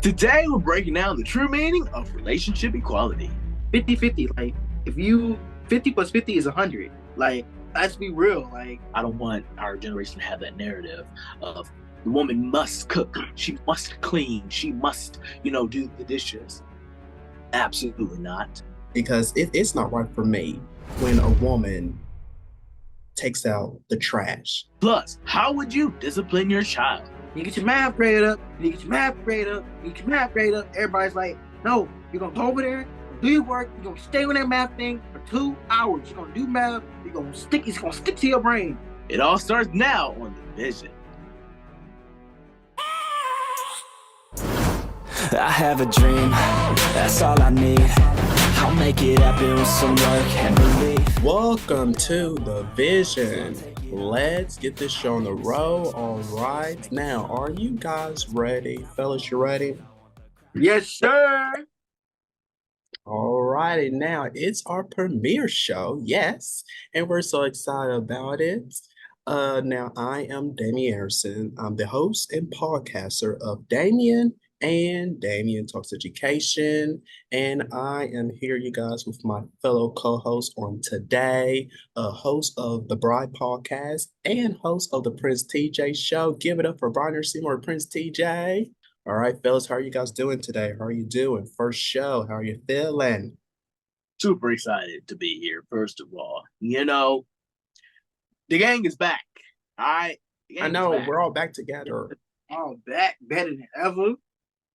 Today, we're breaking down the true meaning of relationship equality. 50-50. Like, if you 50 plus 50 is 100. Like, let's be real. Like, I don't want our generation to have that narrative of the woman must cook, she must clean, she must, do the dishes. Absolutely not. Because it's not right for me when a woman takes out the trash. Plus, how would you discipline your child? you get your math grade up, you get your math grade up, you get your math grade up. Everybody's like, no, you're going to go over there, do your work, you're going to stay on that math thing for 2 hours. You're going to do math, it's going to stick to your brain. It all starts now on The Vision. I have a dream, that's all I need. I'll make it happen with some work and belief. Welcome to The Vision. Let's get this show on the road. All right. Now, are you guys ready? Fellas, you ready? Yes, sir. All righty. Now, it's our premiere show. Yes. And we're so excited about it. Now, I am Damian Anderson. I'm the host and podcaster of Damian Talks Education. And I am here, you guys, with my fellow co-host on today, host of the Bry'Neir podcast and host of the Prince TJ show. Give it up for Bry'Neir Seymore, Prince TJ. All right, fellas, how are you guys doing today? How are you doing? First show, how are you feeling? Super excited to be here, first of all. The gang is back. All right? I know, we're all back together. All back, better than ever.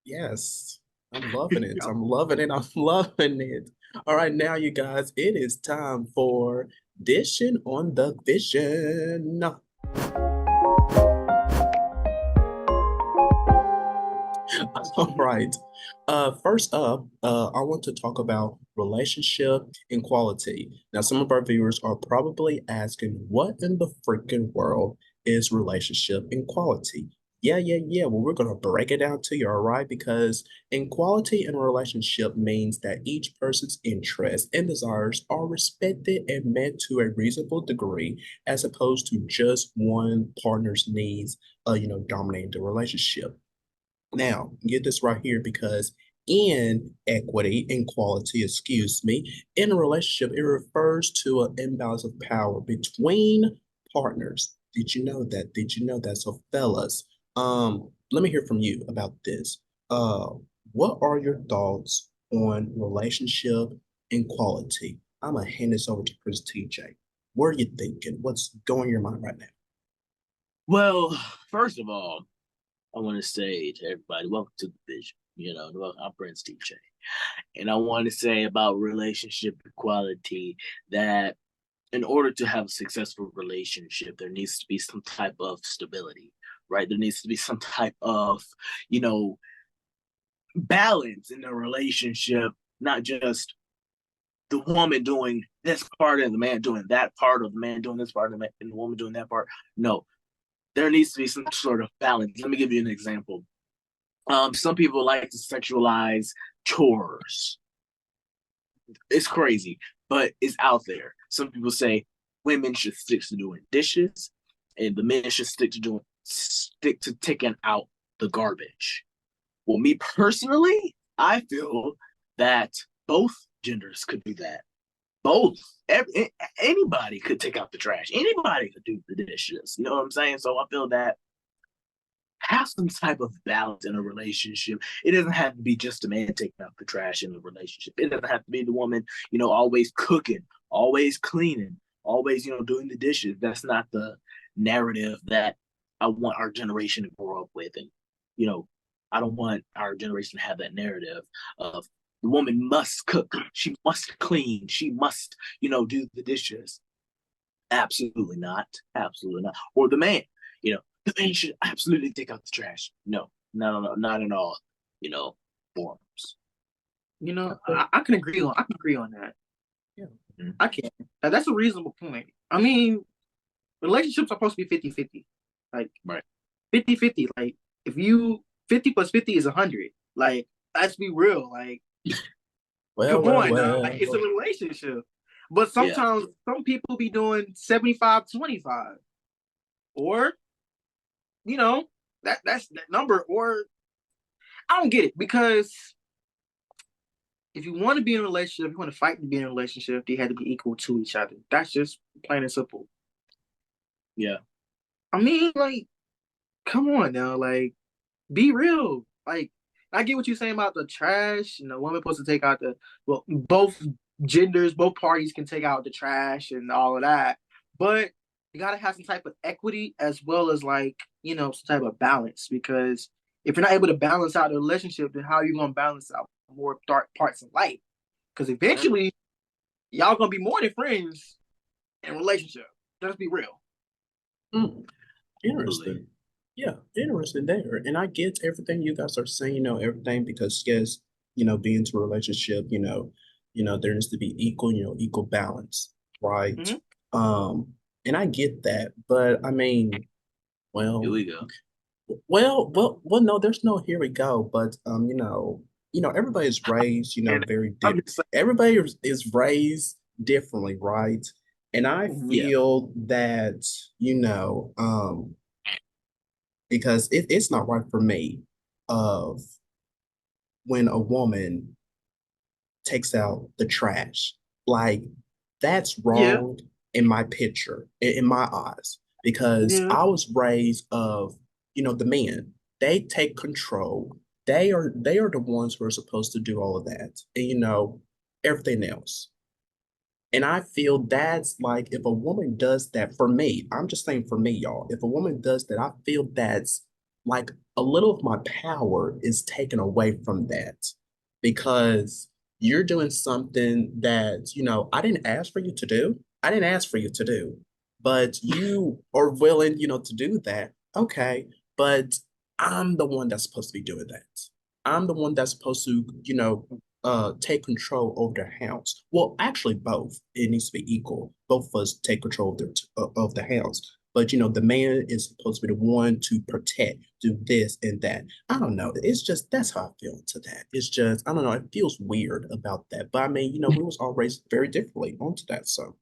Yes, I'm loving it. I'm loving it. I'm loving it. All right, now, you guys, it is time for Dishing on the Vision. All right. First up, I want to talk about relationship equality. Now, some of our viewers are probably asking, what in the freaking world is relationship equality? Yeah. Well, we're going to break it down to you, all right? Because equality in a relationship means that each person's interests and desires are respected and met to a reasonable degree, as opposed to just one partner's needs, dominating the relationship. Now, get this right here, because in a relationship, it refers to an imbalance of power between partners. Did you know that? Did you know that? So, fellas, let me hear from you about this. What are your thoughts on relationship equality? I'm gonna hand this over to Chris TJ. What are you thinking? What's going in your mind right now? Well, first of all, I want to say to everybody, welcome to The Vision. I'm Prince TJ. And I want to say about relationship equality that in order to have a successful relationship, there needs to be some type of stability, right? There needs to be some type of, balance in the relationship, not just the woman doing this part and the man doing that part, or the man doing this part and the woman doing that part. No, there needs to be some sort of balance. Let me give you an example. Some people like to sexualize chores. It's crazy, but it's out there. Some people say women should stick to doing dishes, and the men should stick to taking out the garbage. Well, me personally, I feel that both genders could do that. Both. Anybody could take out the trash. Anybody could do the dishes. You know what I'm saying? So I feel that have some type of balance in a relationship. It doesn't have to be just a man taking out the trash in a relationship. It doesn't have to be the woman, always cooking, always cleaning, always, doing the dishes. That's not the narrative that I want our generation to grow up with. And, I don't want our generation to have that narrative of the woman must cook, she must clean, she must, do the dishes. Absolutely not. Absolutely not. Or the man, the man should absolutely take out the trash. No, not in all, forms. I can agree on that. Yeah. I can. Now, that's a reasonable point. I mean, relationships are supposed to be 50-50. Like, right. 50-50. Like, if you 50 plus 50 is 100. Like, let's be real. Like, come on now. Like, it's a relationship. But sometimes some people be doing 75-25. Or, that's that number. Or I don't get it because if you want to be in a relationship, if you want to fight to be in a relationship, they had to be equal to each other. That's just plain and simple. Yeah. I mean, like, come on now, like, be real. Like, I get what you're saying about the trash. You know, women supposed to take out both genders, both parties can take out the trash and all of that. But you gotta have some type of equity as well as like, some type of balance. Because if you're not able to balance out the relationship, then how are you gonna balance out more dark parts of life? Because eventually, y'all gonna be more than friends in a relationship. Let's be real. Interesting. Yeah, interesting there. And I get everything you guys are saying, everything because yes, being into a relationship, there needs to be equal balance, right? And I get that, but I mean, well, here we go. Well, no, there's no here we go, but everybody's raised, very different. Everybody is raised differently, right? And I feel that, because it's not right for me of when a woman takes out the trash. Like, that's wrong in my picture, in my eyes, because I was raised of, the men. They take control. They are the ones who are supposed to do all of that. And everything else. And I feel that's like if a woman does that for me, I'm just saying for me, y'all, if a woman does that, I feel that's like a little of my power is taken away from that because you're doing something that, I didn't ask for you to do. I didn't ask for you to do, but you are willing, to do that. Okay. But I'm the one that's supposed to be doing that. I'm the one that's supposed to, take control over their house. Well, actually, both. It needs to be equal. Both of us take control of the house. But the man is supposed to be the one to protect, do this and that. I don't know. It's just that's how I feel to that. It's just I don't know. It feels weird about that. But I mean, we was all raised very differently onto that. So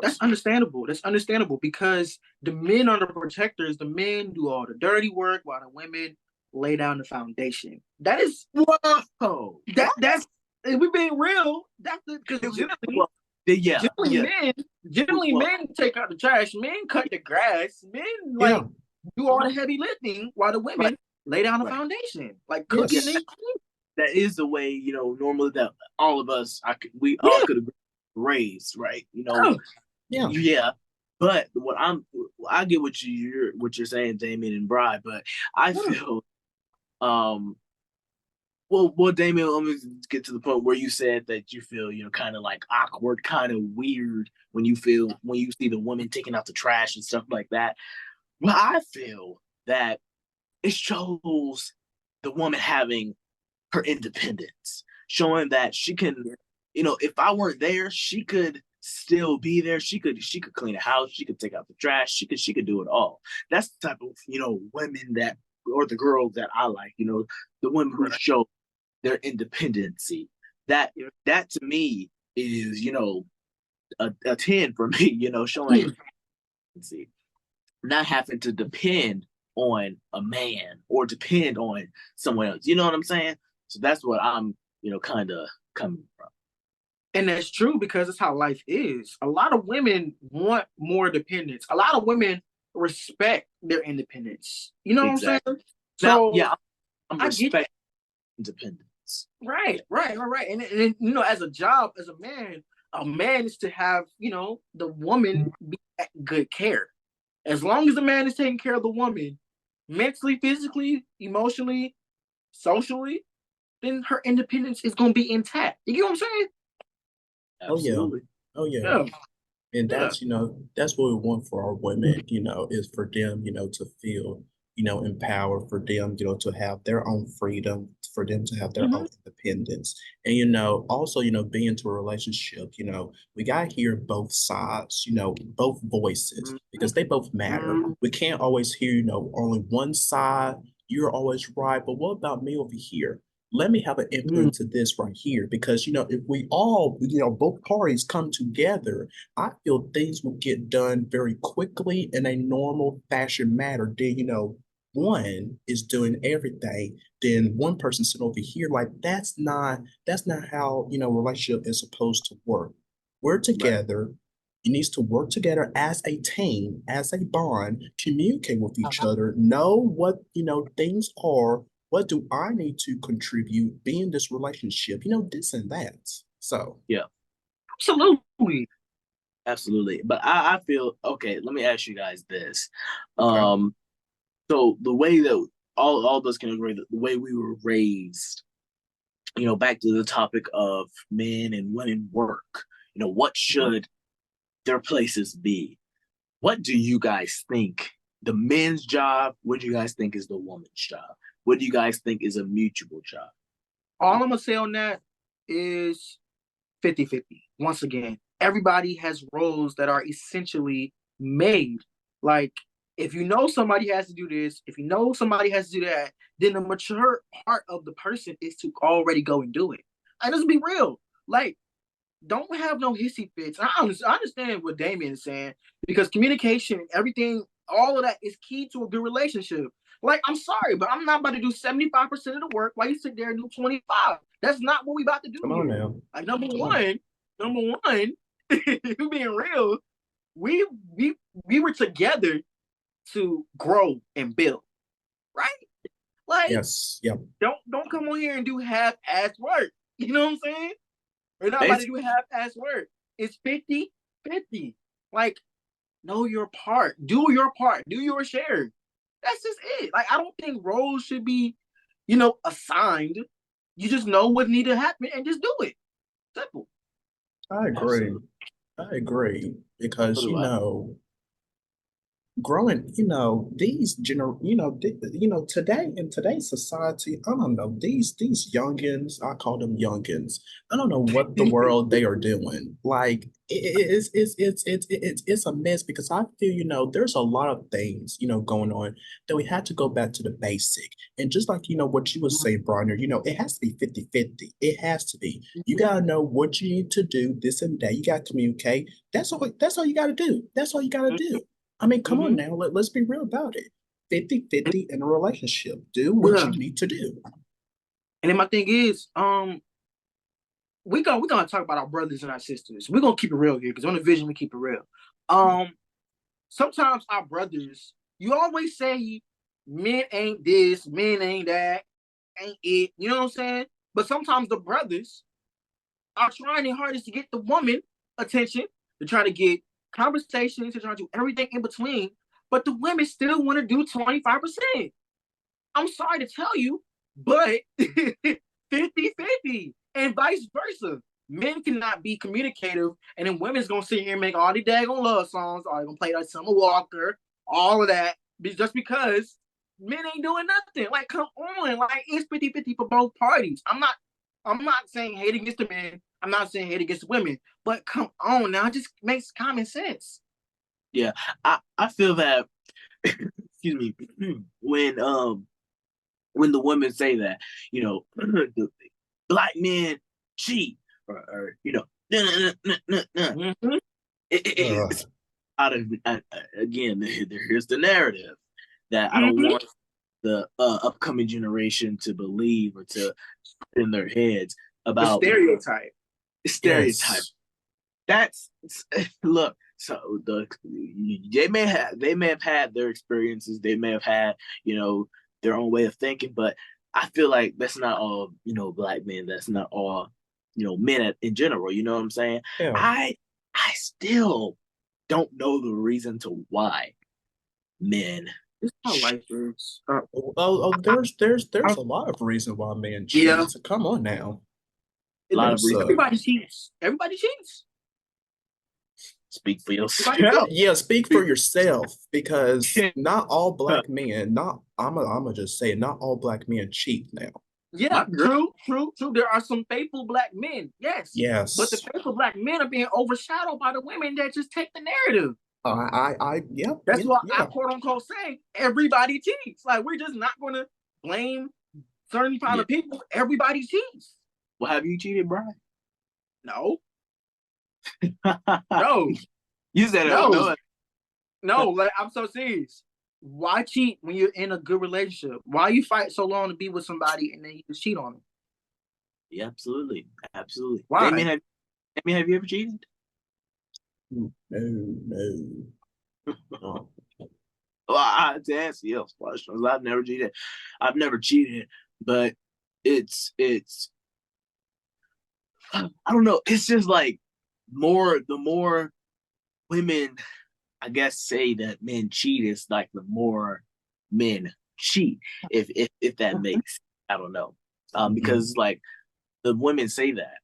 that's understandable. That's understandable because the men are the protectors. The men do all the dirty work while the women lay down the foundation. That is that's if we're being real. That's because generally men take out the trash. Men cut the grass. Men do all the heavy lifting while the women lay down the foundation, like cooking. That is the way normally that all of us we all could have raised, right? But I get what you're saying, Damian and Bry, but I feel well, Damian, let me get to the point where you said that you feel, kind of like awkward, kind of weird when you see the women taking out the trash and stuff like that. Well, I feel that it shows the woman having her independence, showing that she can, if I weren't there, she could still be there. She could clean a house. She could take out the trash. She could do it all. That's the type of, women that, or the girls that I like, the women who show their independency. That to me is, a 10 for me, showing independency, not having to depend on a man or depend on someone else. You know what I'm saying? So that's what I'm, kind of coming from. And that's true because it's how life is. A lot of women want more dependence. A lot of women respect their independence. You know what I'm saying? So now, I'm respecting independence. Right. And as a job, as a man is to have, the woman be at good care. As long as the man is taking care of the woman, mentally, physically, emotionally, socially, then her independence is going to be intact. You get what I'm saying? Absolutely. Oh yeah. And that's, that's what we want for our women, is for them, to feel, empowered, for them, to have their own freedom, for them to have their own independence. And, also, being into a relationship, we got to hear both sides, both voices, because they both matter. We can't always hear, only one side. You're always right. But what about me over here? Let me have an input into this right here, because if we all, both parties come together, I feel things will get done very quickly in a normal fashion manner. Then one is doing everything, then one person sitting over here, like that's not how, relationship is supposed to work. We're together. It needs to work together as a team, as a bond, communicate with each other, know what, things are. What do I need to contribute, be in this relationship, this and that. So, yeah, absolutely. Absolutely. But I feel, okay, let me ask you guys this. Okay. So the way that all of us can agree that the way we were raised, back to the topic of men and women work, what should their places be? What do you guys think the men's job? What do you guys think is the woman's job? What do you guys think is a mutual job? All I'm gonna say on that is 50-50. Once again, everybody has roles that are essentially made. Like, if you know somebody has to do this, if you know somebody has to do that, then the mature part of the person is to already go and do it. Like, let's be real. Like, don't have no hissy fits. I understand what Damian is saying, because communication, everything, all of that is key to a good relationship. Like, I'm sorry, but I'm not about to do 75% of the work while you sit there and do 25. That's not what we about to do. Come on now. Like, number one, you being real, we were together to grow and build, right? Like, yes, yep. Don't come on here and do half-ass work. You know what I'm saying? We're not about to do half-ass work. It's 50-50. Like, know your part. Do your part. Do your share. That's just it. Like, I don't think roles should be, assigned. You just know what need to happen and just do it. Simple. I agree. Absolutely. I agree because growing, today in today's society, I don't know, these youngins, I call them youngins. I don't know what the world they are doing. Like it's a mess, because I feel, there's a lot of things, going on that we had to go back to the basic. And just like, what you would say, Bry'Neir, it has to be 50-50. It has to be. You gotta know what you need to do, this and that. You gotta communicate. That's all you gotta do. That's all you gotta do. I mean, come on now. Let's be real about it. 50-50 in a relationship. Do what you need to do. And then my thing is, we're gonna talk about our brothers and our sisters. We're gonna keep it real here, because on the vision we keep it real. Sometimes our brothers, you always say men ain't this, men ain't that, ain't it. You know what I'm saying? But sometimes the brothers are trying their hardest to get the woman attention. They're trying to get conversations, they're trying to do everything in between, but the women still want to do 25%. I'm sorry to tell you, but 50-50 and vice versa. Men cannot be communicative, and then women's gonna sit here and make all the daggone love songs, or they're gonna play like Summer Walker, all of that, just because men ain't doing nothing. Like, come on, like, it's 50-50 for both parties. I'm not saying hate against the men. I'm not saying hate against the women, but come on now, it just makes common sense. Yeah, I feel that. Excuse me. When the women say that, the black men cheat, or it's out of, again. Here's the narrative that I don't want the upcoming generation to believe, or to put in their heads about the stereotype. Yes. That's look. So they may have had their experiences. They may have had their own way of thinking, but I feel like that's not all black men. That's not all men in general. You know what I'm saying? Yeah. I still don't know the reason to why men. This is how life works. There's a lot of reason why men cheat. Yeah. So come on now. A lot of reasons. Everybody cheats. Everybody cheats. Speak for yourself. Yeah, speak for yourself, because not all black men. I'm gonna just say, not all black men cheat now. Yeah, true. There are some faithful black men. Yes. But the faithful black men are being overshadowed by the women that just take the narrative. That's why I quote unquote say everybody cheats. Like, we're just not gonna blame certain kind of people. Everybody cheats. Well, have you cheated, Brian? No. No. You said no. No, like, I'm so serious. why cheat when you're in a good relationship? Why you fight so long to be with somebody and then you just cheat on them? Yeah, absolutely. Absolutely. Why? Damien, have you ever cheated? No, no. Well, I had to answer your questions. I've never cheated. But it's I don't know. It's just like the more women, I guess, say that men cheat, it's like the more men cheat. If that makes, I don't know. Because like the women say that,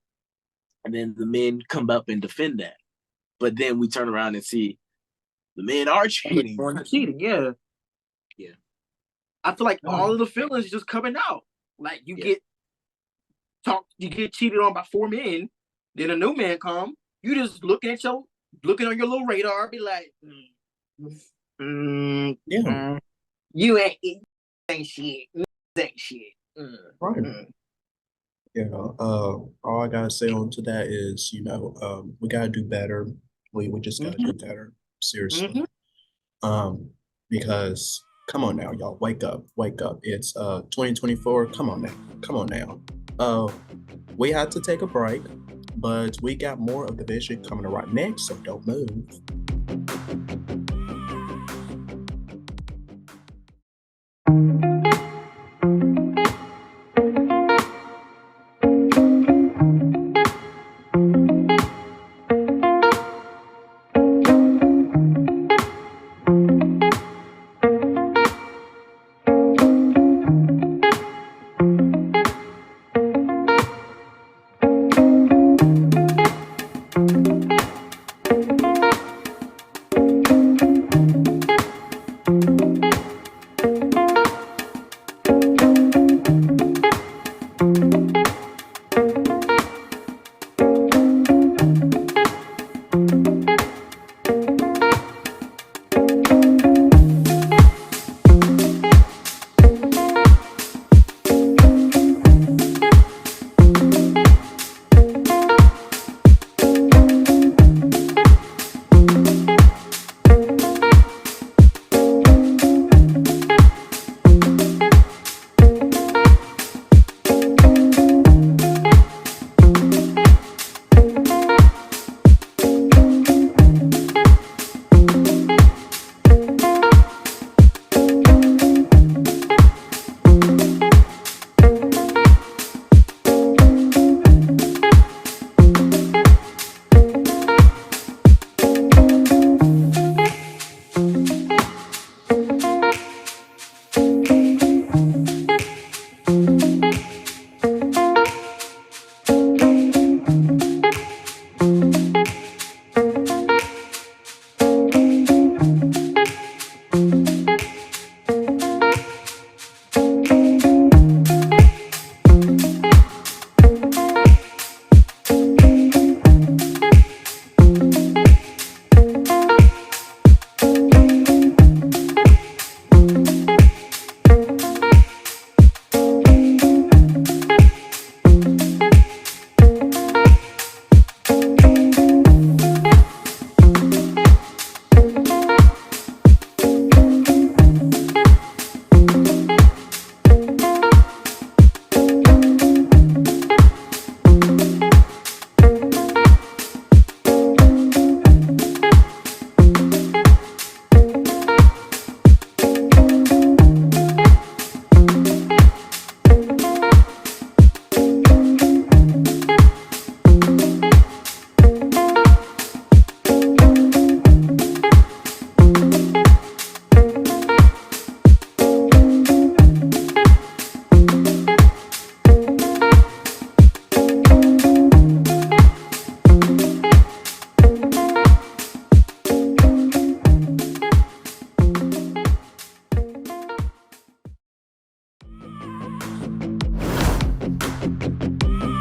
and then the men come up and defend that, but then we turn around and see the men are cheating. Cheating, yeah. Yeah. I feel like all of the feelings just coming out. Like you get cheated on by 4 men, then a new man come, you just looking on your little radar, be like, you ain't shit. Right. All I gotta say on to that is, we gotta do better. We just gotta do better. Seriously. Because come on now, y'all, wake up. It's 2024. Come on now. We had to take a break, but we got more of the vision coming right next, so don't move.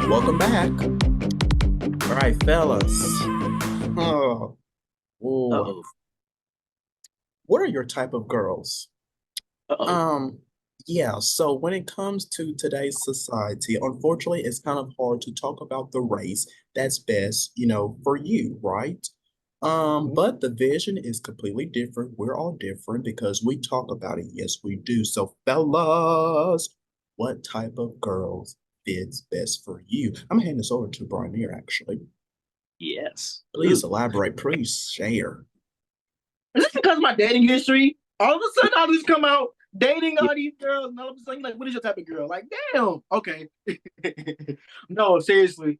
Welcome back. All right, fellas. Oh, what are your type of girls? Yeah, so when it comes to today's society, unfortunately, it's kind of hard to talk about the race that's best, for you, right? But the vision is completely different. We're all different because we talk about it. Yes, we do. So, fellas, what type of girls fits best for you? I'm gonna hand this over to Bry'Neir, actually. Yes. Please elaborate. Please share. Is this because of my dating history? All of a sudden, I just come out dating all these girls, and all of a sudden, like, what is your type of girl? Like, damn. Okay. No, seriously.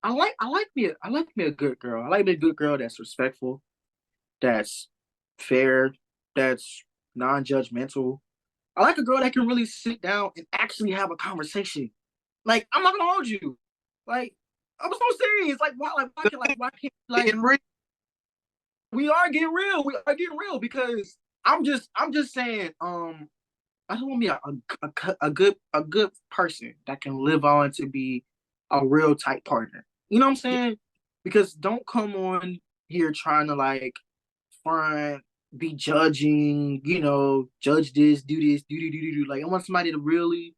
I like me a good girl. I like me a good girl that's respectful, that's fair, that's non-judgmental. I like a girl that can really sit down and actually have a conversation. Like, I'm not gonna hold you. Like, I'm so serious. Like, why can't we are getting real. We are getting real because I'm just saying, I just want me a good person that can live on to be a real tight partner. You know what I'm saying? Because don't come on here trying to like front, be judging, judge this, do this, do. Like, I want somebody to really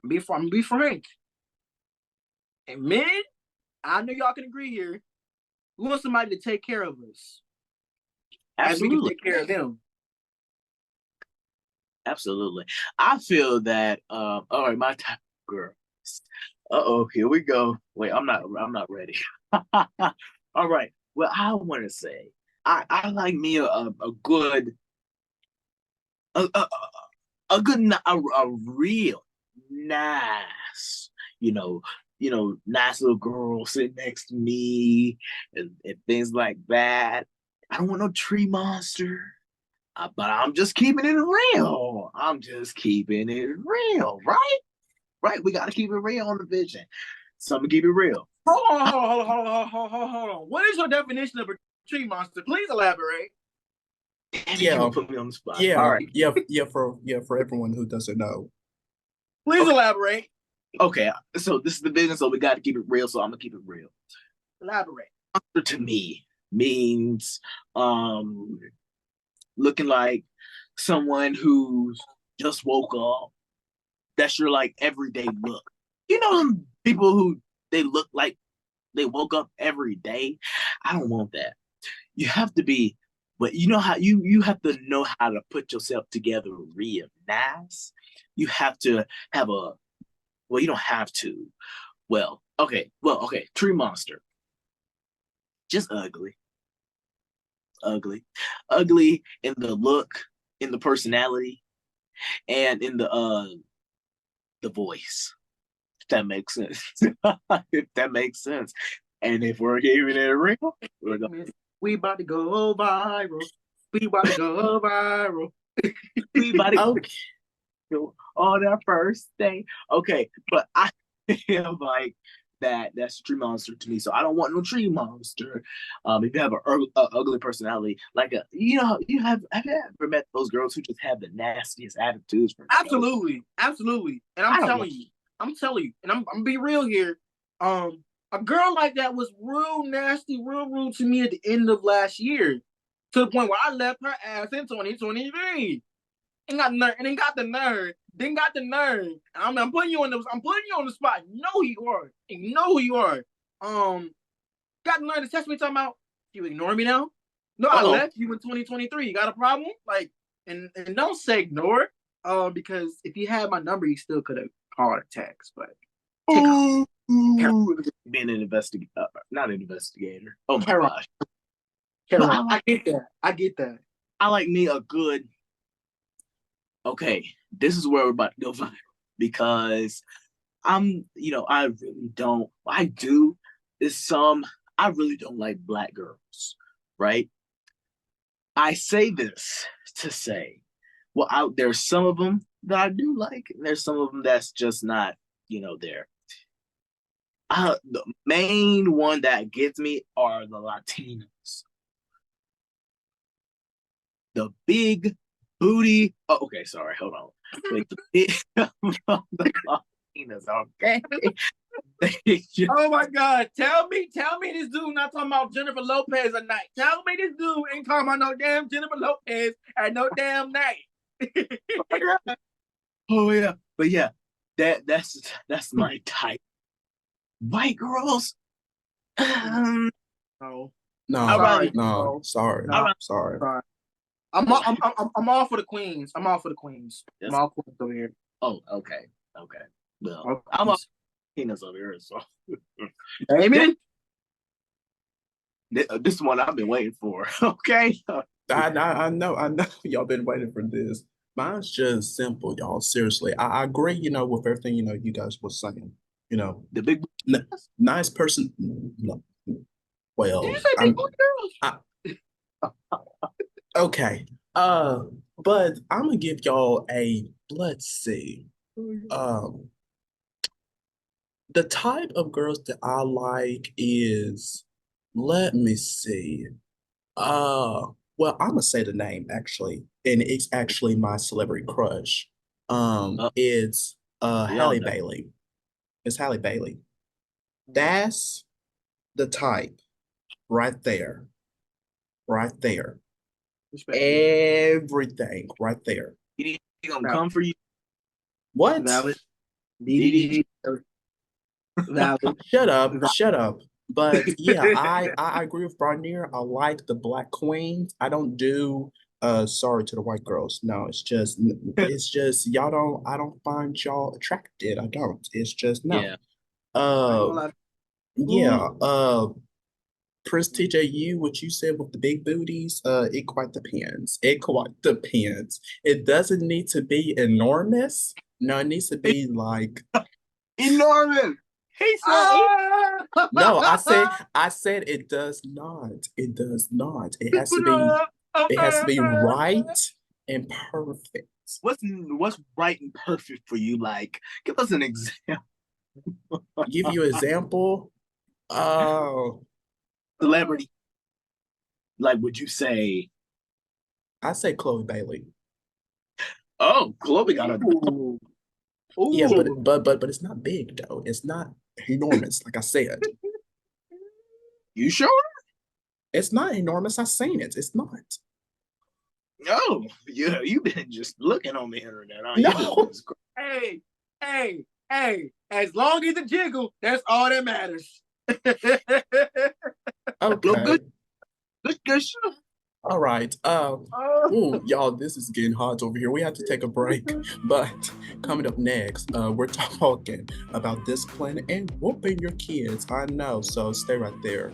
be frank. And men, I know y'all can agree here. We want somebody to take care of us. Absolutely. As we can take care of them. Absolutely. I feel that all right, my type of girl. Here we go. Wait, I'm not ready. All right. Well, I want to say I like me a good a real nice, nice little girl sitting next to me and things like that. I don't want no tree monster. But I'm just keeping it real. I'm just keeping it real, right? Right. We got to keep it real on the vision. So I'm gonna keep it real. Hold on. What is your definition of a tree monster? Please elaborate. Yeah, put me on the spot. Yeah, all right. For everyone who doesn't know. Please elaborate. Okay, so this is the vision, so we got to keep it real. So I'm gonna keep it real. Elaborate. Monster to me means looking like someone who's just woke up. That's your like everyday look. You know, people who they look like they woke up every day. I don't want that. You have to be, but you know how you have to know how to put yourself together real nice. You have to have you don't have to. Okay. Tree monster. Just ugly. Ugly in the look, in the personality, and in the voice. If that makes sense. If that makes sense. And if we're giving it a real, we about to go viral. We about to go viral. We about to go on our first day. Okay, but I feel like that's a tree monster to me. So I don't want no tree monster. If you have an ugly personality, like you have you ever met those girls who just have the nastiest attitudes? Absolutely. And I'm telling you, and I'm gonna be real here. A girl like that was real nasty, real rude to me at the end of last year, to the point where I left her ass in 2023. Ain't got the nerve. I'm putting you on the spot. You know who you are. Got the nerve to text me talking about you ignore me now. No, I left you in 2023. You got a problem? Like, and don't say ignore. Because if you had my number, you still could have called or text. But being an investigator, not an investigator. Oh my gosh. I get that. I like me a good. Okay, this is where we're about to go viral because I really don't. I do is I really don't like black girls, right? I say this to say, there's some of them that I do like, and there's some of them that's just not, there. The main one that gets me are the Latinos. The big booty. Oh, okay, sorry, hold on. Like the big Latinos, okay? Oh my God! Tell me this dude not talking about Jennifer Lopez at night. Tell me this dude ain't talking about no damn Jennifer Lopez at no damn night. Oh yeah, but yeah, that's my type. White girls, no. No, Sorry, no, sorry, No. sorry. Sorry. I'm all for the queens. I'm all for the queens. Yes. I'm all queens over here. Oh, okay. Well, All I'm a queens. penis over here, so Amen. this one I've been waiting for. Okay. I know y'all been waiting for this. Mine's just simple, y'all. Seriously, I agree, with everything, you guys were saying. The big Nice person. No, well, Did you say big boy girls? okay. But I'm gonna give y'all let's see. The type of girls that I like is, let me see. Well, I'm gonna say the name actually, and it's actually my celebrity crush. It's we all Halle know. Bailey. It's Halle Bailey. That's the type right there. Right there. Respect. Everything right there. He gonna come for you. What? Valid. DDG. Valid. Shut up. But yeah, I agree with Bry'Neir. I like the black queens. I don't do sorry to the white girls. No, it's just I don't find y'all attracted. I don't. It's just no. Yeah. Yeah, Prince TJU, what you said with the big booties, it quite depends. It quite depends. It doesn't need to be enormous. No, it needs to be like Enormous. He said no, I said it does not. It does not. It has to be right and perfect. What's right and perfect for you? Like, give us an example. Give you an example. Oh, Celebrity. Like, would you say? I say Chloe Bailey. Oh, Chloe got a. Ooh. Yeah, but it's not big though. It's not enormous, like I said. You sure? It's not enormous. I've seen it. It's not. No, yeah, you've been just looking on the internet. Huh? No. Hey. As long as it jiggle, that's all that matters. Okay. Good show. All right. Ooh, y'all, this is getting hot over here. We have to take a break. But coming up next, we're talking about discipline and whooping your kids. I know, so stay right there.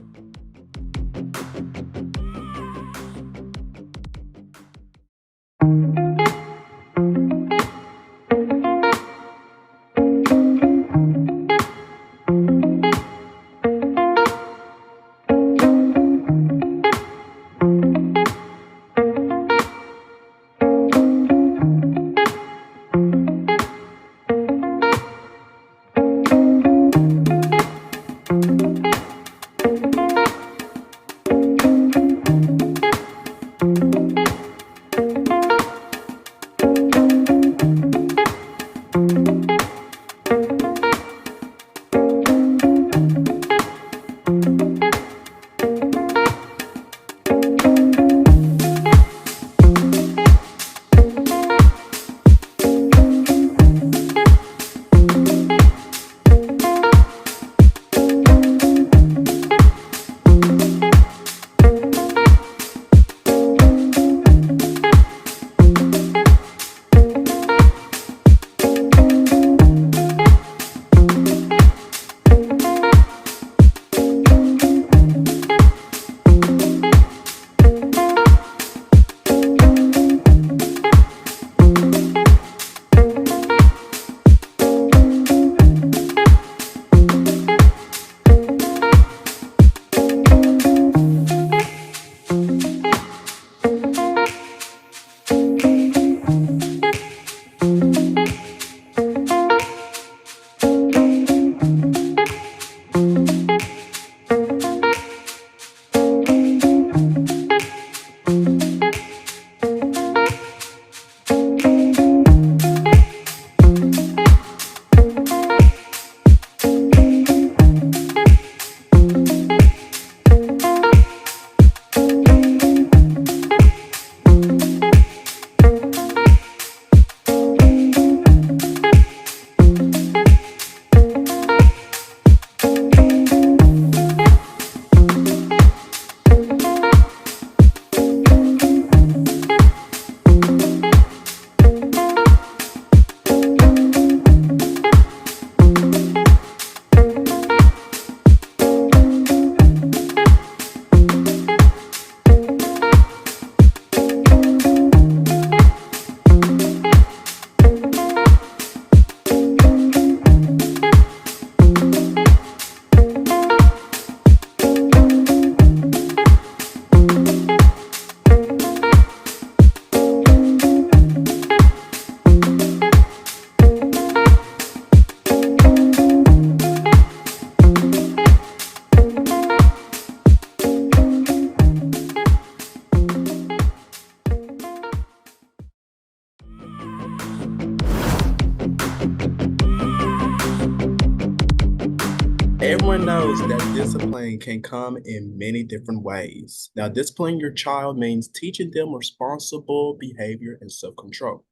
Everyone knows that discipline can come in many different ways. Now, disciplining your child means teaching them responsible behavior and self-control.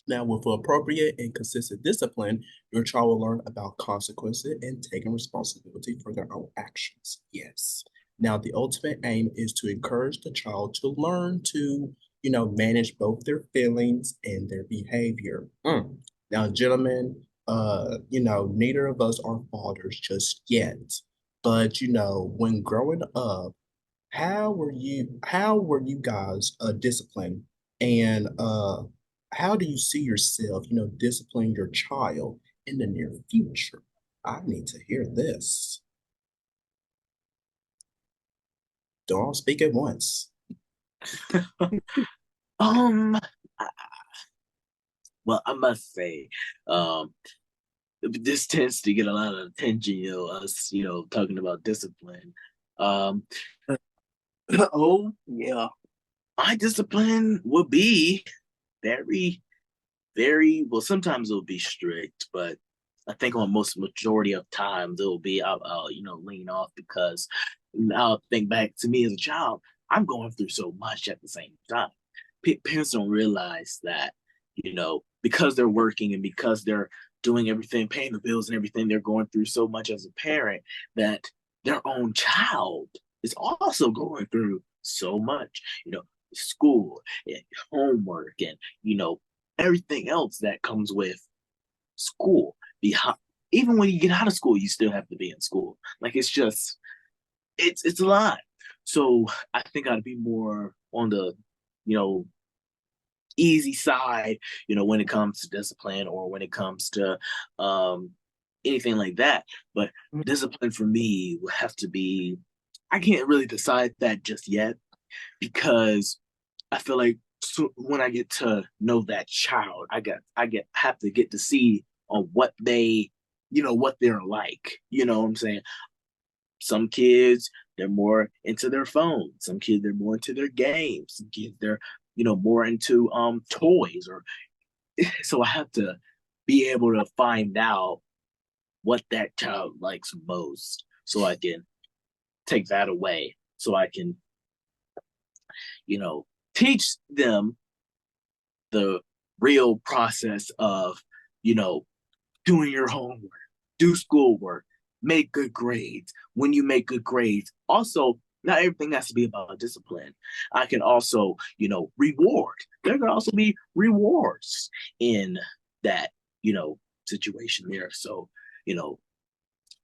Now, with appropriate and consistent discipline, your child will learn about consequences and taking responsibility for their own actions. Yes. Now, the ultimate aim is to encourage the child to learn to, manage both their feelings and their behavior. Now, gentlemen, neither of us are fathers just yet. But, when growing up, how were you guys disciplined? And how do you see yourself, discipline your child in the near future? I need to hear this. Don't all speak at once. Well, I must say, this tends to get a lot of attention, us, talking about discipline. Oh yeah. My discipline will be very, very well. Sometimes it'll be strict, but I think on most majority of times it'll be I'll lean off, because I'll think back to me as a child. I'm going through so much at the same time. Parents don't realize that, because they're working and because they're doing everything, paying the bills and everything, they're going through so much as a parent that their own child is also going through so much, school and homework and, everything else that comes with school. Even when you get out of school, you still have to be in school. Like, it's a lot. So I think I'd be more on the, easy side, when it comes to discipline or when it comes to anything like that. But discipline for me will have to be, I can't really decide that just yet, because I feel like when I get to know that child, I have to get to see on what they, what they're like. You know what I'm saying? Some kids, they're more into their phone. Some kids, they're more into their games. Some kids, they're, more into toys. Or so I have to be able to find out what that child likes most, so I can take that away, so I can, teach them the real process of, doing your homework, do schoolwork, make good grades. When you make good grades, also, not everything has to be about discipline. I can also, reward. There can also be rewards in that, situation there. So,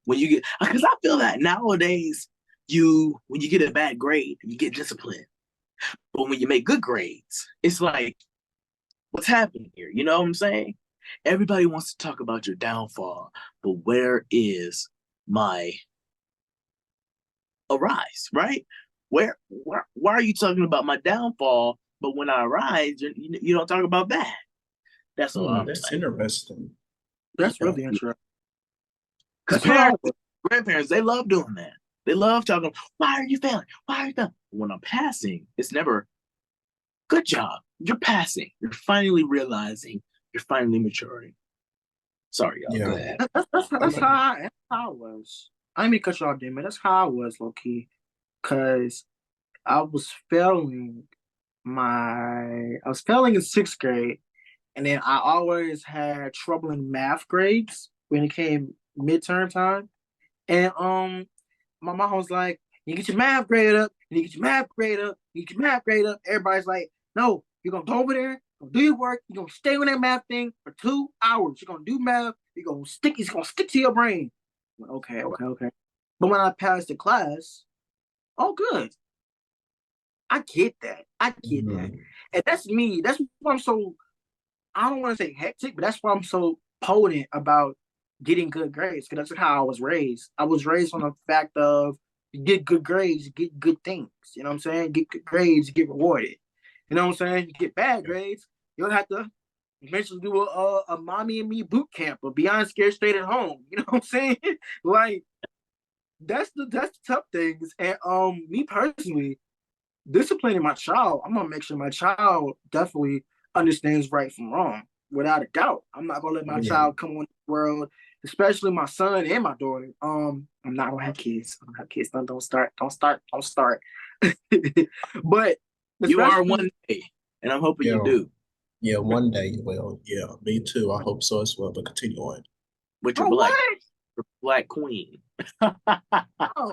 when you get, because I feel that nowadays, when you get a bad grade, you get disciplined. But when you make good grades, it's like, what's happening here? You know what I'm saying? Everybody wants to talk about your downfall, but where is my arise, right? Why are you talking about my downfall, but when I arise, you don't talk about that? That's all I'm That's saying. interesting. That's really interesting. Because grandparents, they love doing that. They love talking, why are you failing? Why are you failing? When I'm passing, it's never, good job. You're passing. You're finally realizing. You're finally maturing. Sorry, y'all. Yeah. Go ahead. That's how I was. I didn't mean to cut you off, Damon. That's how I was, low key. Because I was failing in sixth grade. And then I always had trouble in math grades when it came midterm time. And my mom was like, you get your math grade up, you get your math grade up, you get your math grade up. Everybody's like, no, you're gonna go over there, do your work, you're gonna stay on that math thing for 2 hours. You're gonna do math, it's gonna stick to your brain. Okay. But when I passed the class, oh good. I get that. And that's me. That's why I'm so, I don't want to say hectic, but that's why I'm so potent about getting good grades, because that's how I was raised. I was raised on the fact of, you get good grades, you get good things. You know what I'm saying? Get good grades, you get rewarded. You know what I'm saying? You get bad grades, you'll have to eventually do a mommy and me boot camp or beyond scared straight at home. You know what I'm saying? Like, that's the tough things. And me personally, disciplining my child, I'm gonna make sure my child definitely understands right from wrong, without a doubt. I'm not gonna let my child come on the world especially my son and my daughter. I'm not gonna have kids. I don't have kids. Don't start. But you are one day, and I'm hoping you do. Yeah, one day you will. Yeah, me too. I hope so as well. But continue on. With your black queen.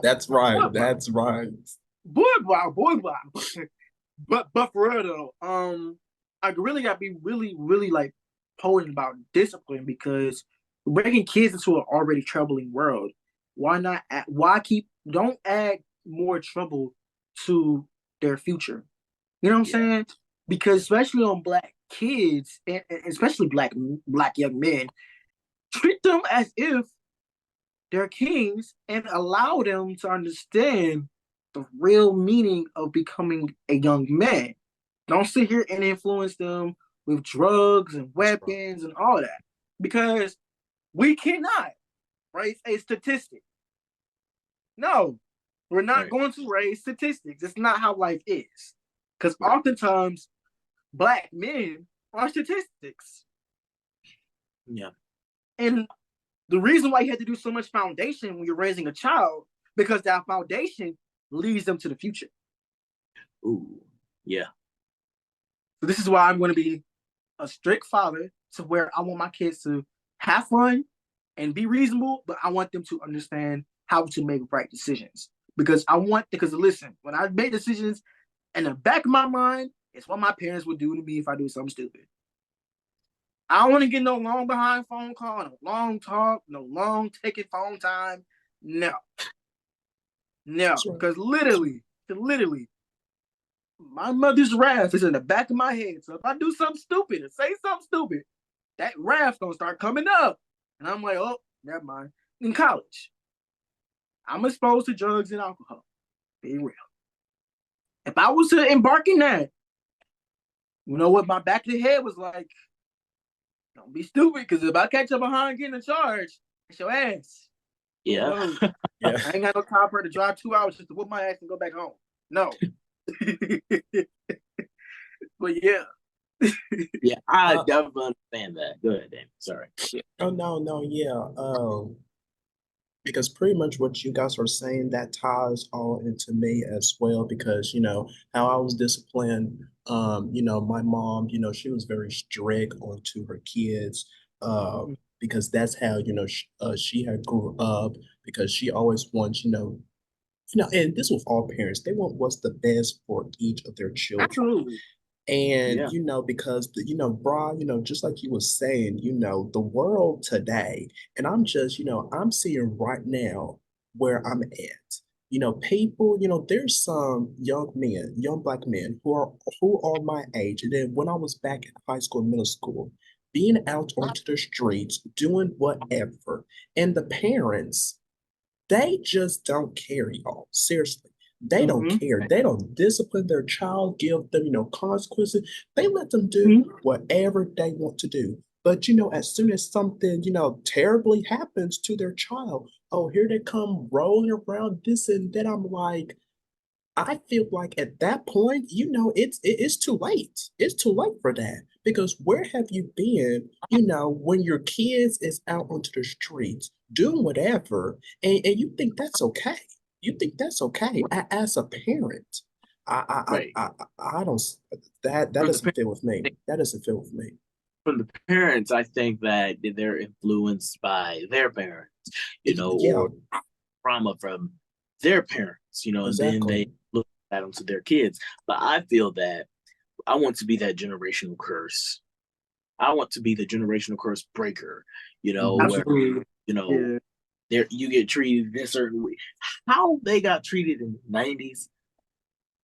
That's right. That's right. Boy, wow. But for real though, I really gotta be really like potent about discipline, because we're bringing kids into an already troubling world. Don't add more trouble to their future. You know what I'm saying? Because especially on black kids, and especially black young men, treat them as if they're kings and allow them to understand the real meaning of becoming a young man. Don't sit here and influence them with drugs and weapons and all that, because we cannot raise a statistic. No, we're not going to raise statistics. It's not how life is. Because oftentimes, black men are statistics. Yeah. And the reason why you have to do so much foundation when you're raising a child, because that foundation leads them to the future. Ooh, yeah. So this is why I'm going to be a strict father, to where I want my kids to have fun and be reasonable, but I want them to understand how to make right decisions. Because listen, when I make decisions, in the back of my mind, it's what my parents would do to me if I do something stupid. I don't want to get no long behind phone call, no long talk, no long taking phone time. No. Because literally, my mother's wrath is in the back of my head. So if I do something stupid and say something stupid, that wrath gonna start coming up. And I'm like, oh, never mind. In college, I'm exposed to drugs and alcohol. Be real. If I was to embark in that, you know what my back of the head was like? Don't be stupid, because if I catch up behind getting a charge, it's your ass. Yeah. I ain't got no time for her to drive 2 hours just to whoop my ass and go back home. No. But yeah. Yeah, I definitely understand that. Go ahead, Damian. Sorry. Oh no, yeah. Because pretty much what you guys are saying, that ties all into me as well, because how I was disciplined. My mom, she was very strict onto her kids, because that's how she had grew up, because she always wants and this with all parents, they want what's the best for each of their children. Absolutely. And because Bra, just like you were saying, the world today, and I'm just, I'm seeing right now where I'm at. People, there's some young black men who are my age. And then when I was back in high school, middle school, being out onto the streets, doing whatever, and the parents, they just don't care, y'all. Seriously. They don't care. They don't discipline their child, give them, consequences. They let them do whatever they want to do. But, as soon as something, terribly happens to their child, oh, here they come rolling around this and that. I'm like, I feel like at that point, it's too late. It's too late for that. Because where have you been, when your kids is out onto the streets doing whatever, and you think that's okay? You think that's okay? As a parent, I don't. That doesn't fit with me. That doesn't fit with me. From the parents, I think that they're influenced by their parents, or trauma from their parents, and then they look at them to their kids. But I feel that I want to be that generational curse. I want to be the generational curse breaker, where, there you get treated in a certain way. How they got treated in the 90s,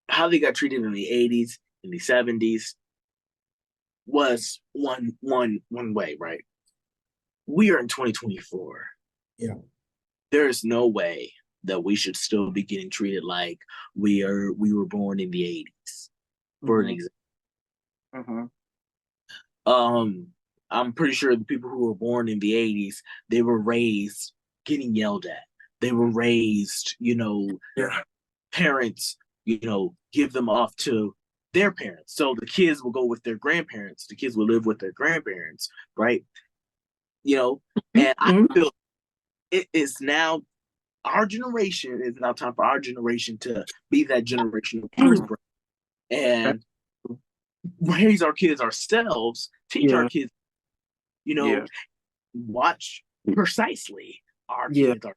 how they got treated in the 80s, in the 70s was one way, right? We are in 2024. Yeah. There is no way that we should still be getting treated like we were born in the 80s, for an example. I'm pretty sure the people who were born in the 80s, they were raised getting yelled at. They were raised, parents, give them off to their parents. So the kids will go with their grandparents. The kids will live with their grandparents, right? And I feel it is now our generation. It's now time for our generation to be that generation of first grade and raise our kids ourselves, teach our kids, watch precisely our kids are,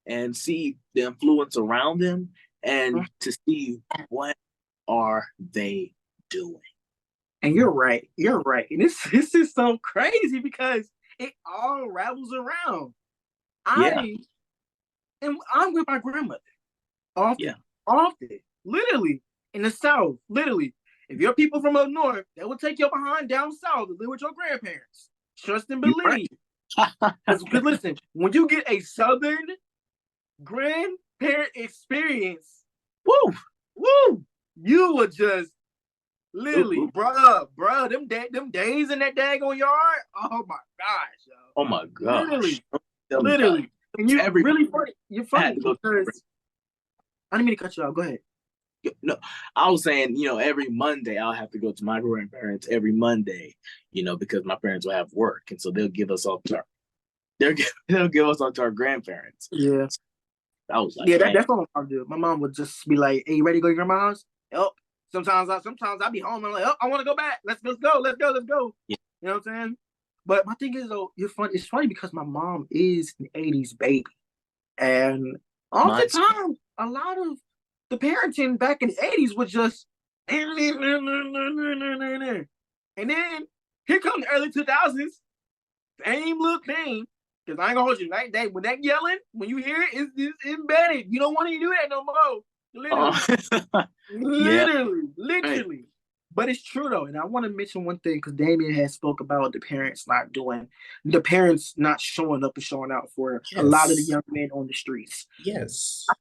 and see the influence around them and to see what are they doing. And you're right. And this is so crazy because it all ravels around. I'm with my grandmother often, literally in the South, literally. If you're people from up north, they will take your behind down south to live with your grandparents. Trust and believe. Because listen, when you get a Southern grandparent experience, you will just literally, bruh, them days in that daggone yard. Oh my gosh, yo. Oh my gosh. Literally. And you're really funny. You're funny because I didn't mean to cut you off. Go ahead. No, I was saying, every Monday I'll have to go to my grandparents every Monday, because my parents will have work, and so they'll give us all to our grandparents. Yeah, I was like, that's what my mom do. My mom would just be like, "Hey, you ready to go to your grandma's house?" Oh, sometimes I'll be home. I'm like, "Oh, I want to go back. Let's go. Yeah. You know what I'm saying? But my thing is though, it's funny because my mom is an '80s baby, and oftentimes a lot of the parenting back in the '80s was just, and then here come the early 2000s, same little thing. Because I ain't gonna hold you, right? When that yelling, when you hear it, it's embedded. You don't want to do that no more. Literally. Literally. But it's true though, and I want to mention one thing because Damian has spoke about the parents not showing up and showing out for a lot of the young men on the streets. Yes. I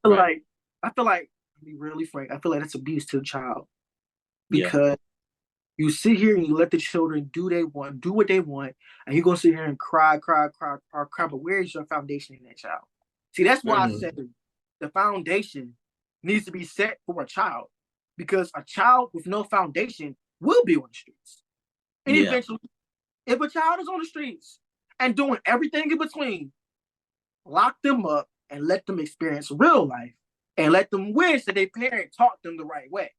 feel like, to be really frank, I feel like that's abuse to the child because you sit here and you let the children do what they want, and you're gonna sit here and cry. But where is your foundation in that child? See, that's why I said the foundation needs to be set for a child, because a child with no foundation will be on the streets. And eventually, if a child is on the streets and doing everything in between, lock them up and let them experience real life and let them wish that their parent taught them the right way.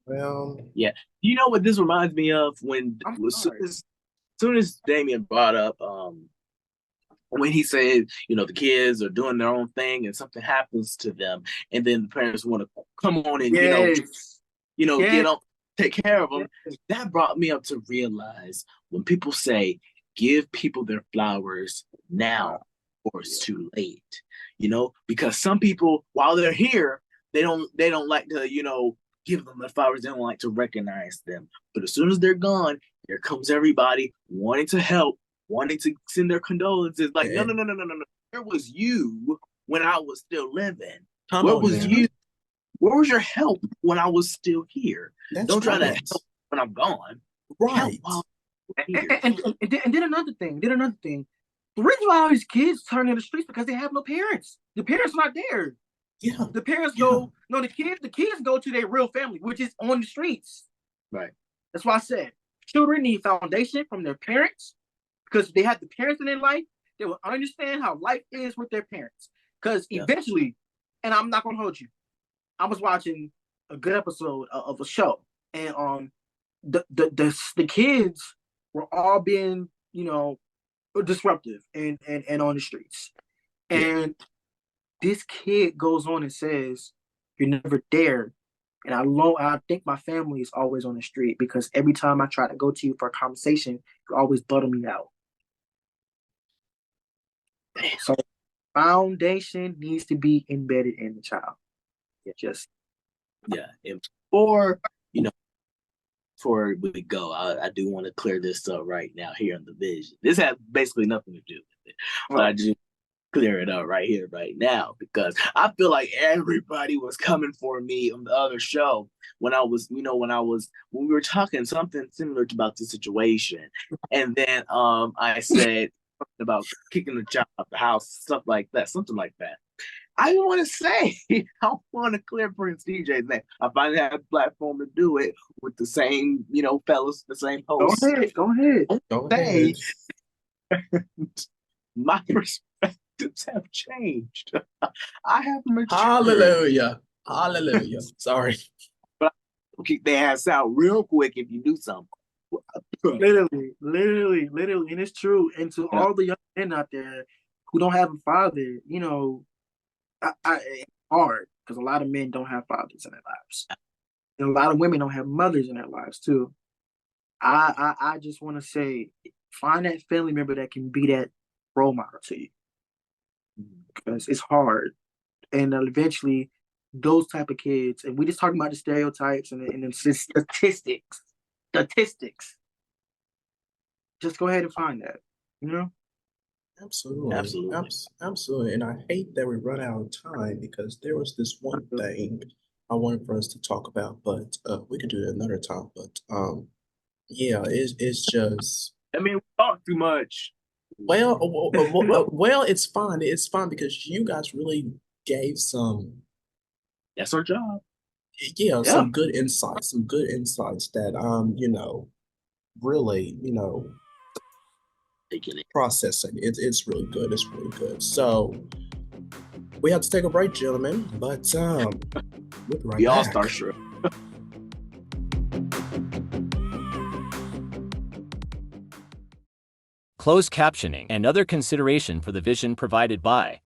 Well, yeah. You know what this reminds me of? As soon as Damian brought up when he said, the kids are doing their own thing and something happens to them, and then the parents want to come on and get up, take care of them. That brought me up to realize when people say give people their flowers now or it's too late, because some people while they're here they don't like to give them the flowers. They don't like to recognize them. But as soon as they're gone, here comes everybody wanting to help, wanting to send their condolences. Like, no. Where was you when I was still living? Where was you? Where was your help when I was still here? Don't try to help when I'm gone. Right. And then another thing. The reason why all these kids turn in the streets because they have no parents. The parents are not there. Yeah. The parents go, the kids go to their real family, which is on the streets. Right. That's why I said children need foundation from their parents, because if they have the parents in their life, they will understand how life is with their parents. Because eventually, and I'm not gonna hold you, I was watching a good episode of a show, and the kids were all being, disruptive and on the streets. And this kid goes on and says, "You're never there." And I think my family is always on the street because every time I try to go to you for a conversation, you always butter me out. So foundation needs to be embedded in the child. And before we go, I do want to clear this up right now here in the vision. This has basically nothing to do with it, but I just clear it up right here, right now, because I feel like everybody was coming for me on the other show when we were talking something similar about the situation, and then I said about kicking the child out the house, something like that. I want to say, I want to clear Prince DJ's name. I finally had a platform to do it with the same, fellas, the same hosts. Go ahead. My perspective Times have changed. I have matured. Hallelujah. Hallelujah. Sorry. But I'll kick their ass out real quick if you do something. Literally, and it's true. And to all the young men out there who don't have a father, you know, it's hard because a lot of men don't have fathers in their lives, and a lot of women don't have mothers in their lives too. I just want to say, find that family member that can be that role model to you, because it's hard, and eventually those type of kids, and we just talking about the stereotypes and the statistics. Just go ahead and find that, you know? Absolutely. And I hate that we run out of time because there was this one thing I wanted for us to talk about, but we could do it another time. But yeah, it's just. I mean, we talk too much. Well, it's fine. It's fine because you guys really gave some. That's our job. Yeah, some good insights. That you know, really, you know, processing. It's really good. It's really good. So we have to take a break, gentlemen. But we'll be right we all back. start short. Closed captioning and other consideration for the vision provided by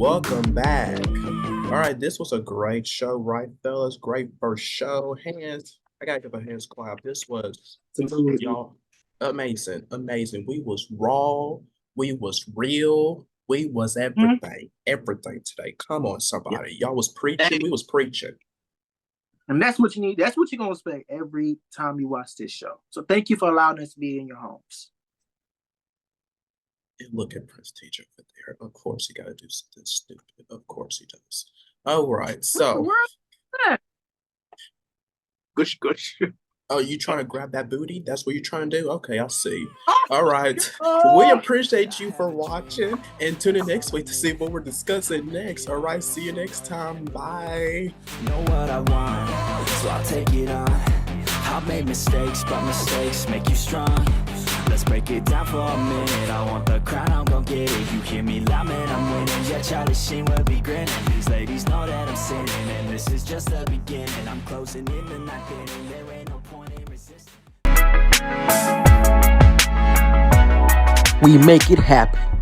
Welcome back. All right, this was a great show, right, fellas? Great first show. Hands, I gotta give a hands clap. This was, y'all, amazing. We was raw, we was real, we was everything today. Come on, somebody. Y'all was preaching, we was preaching. And that's what you need. That's what you're going to expect every time you watch this show. So thank you for allowing us to be in your homes. And look at Prestige over there. Of course he got to do something stupid. Of course he does. All right, so. Gush, gush. Oh, you trying to grab that booty? That's what you're trying to do? Okay, I'll see. All right. We appreciate you for watching. And tune in next week to see what we're discussing next. All right, see you next time. Bye. Know what I want, so I'll take it on. I've made mistakes, but mistakes make you strong. Let's break it down for a minute. I want the crown, I'm gon' get it. You hear me loud, man, I'm winning. Yeah, Charlie Sheen will be grinning. These ladies know that I'm sinning, and this is just the beginning. I'm closing in the night inning. There ain't no point in resisting. We make it happen.